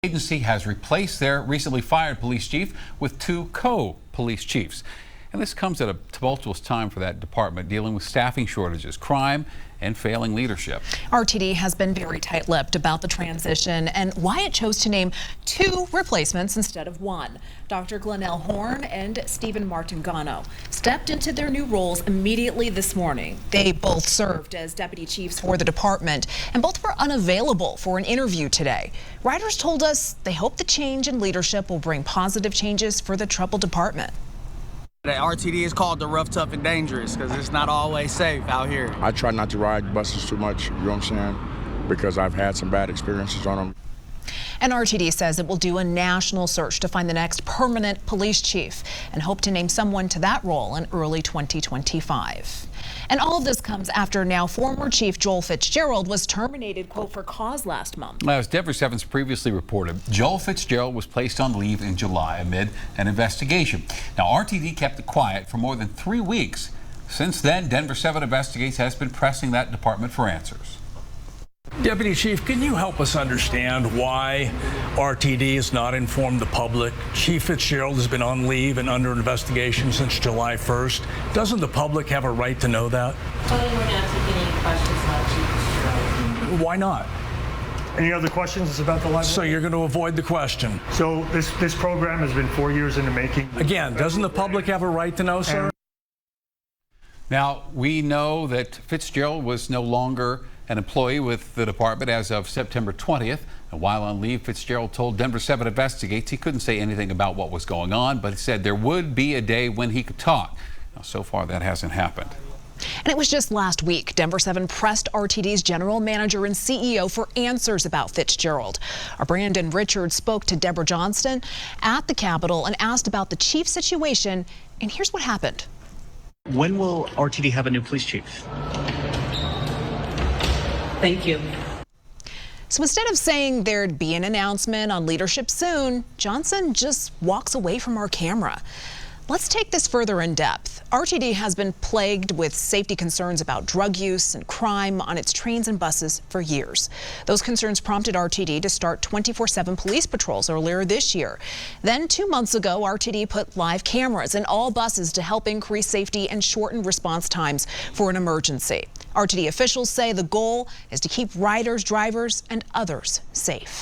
Agency has replaced their recently fired police chief with two co-police chiefs. And this comes at a tumultuous time for that department, dealing with staffing shortages, crime, and failing leadership. RTD has been very tight-lipped about the transition and why it chose to name two replacements instead of one. Dr. Glenelle Horn and Stephen Martingano stepped into their new roles immediately this morning. They both served as deputy chiefs for the department, and both were unavailable for an interview today. Writers told us they hope the change in leadership will bring positive changes for the troubled department. The RTD is called the rough, tough, and dangerous because it's not always safe out here. I try not to ride buses too much, you know what I'm saying, because I've had some bad experiences on them. And RTD says it will do a national search to find the next permanent police chief and hope to name someone to that role in early 2025. And all of this comes after now former Chief Joel Fitzgerald was terminated, quote, for cause last month. As Denver 7's previously reported, Joel Fitzgerald was placed on leave in July amid an investigation. Now, RTD kept it quiet for more than 3 weeks. Since then, Denver 7 Investigates has been pressing that department for answers. Deputy Chief, can you help us understand why RTD has not informed the public? Chief Fitzgerald has been on leave and under investigation since July 1st. Doesn't the public have a right to know that? Tony, we're not taking any questions about Chief Fitzgerald. Why not? Any other questions about the library? So you're going to avoid the question? So this program has been 4 years in the making. Again, doesn't the public have a right to know, sir? Now, we know that Fitzgerald was no longer an employee with the department as of September 20th. And while on leave, Fitzgerald told Denver 7 Investigates he couldn't say anything about what was going on, but he said there would be a day when he could talk. Now, so far, that hasn't happened. And it was just last week, Denver 7 pressed RTD's general manager and CEO for answers about Fitzgerald. Our Brandon Richards spoke to Deborah Johnston at the Capitol and asked about the chief situation, and here's what happened. When will RTD have a new police chief? Thank you. So instead of saying there'd be an announcement on leadership soon, Johnson just walks away from our camera. Let's take this further in depth. RTD has been plagued with safety concerns about drug use and crime on its trains and buses for years. Those concerns prompted RTD to start 24/7 police patrols earlier this year. Then 2 months ago, RTD put live cameras in all buses to help increase safety and shorten response times for an emergency. RTD officials say the goal is to keep riders, drivers, and others safe.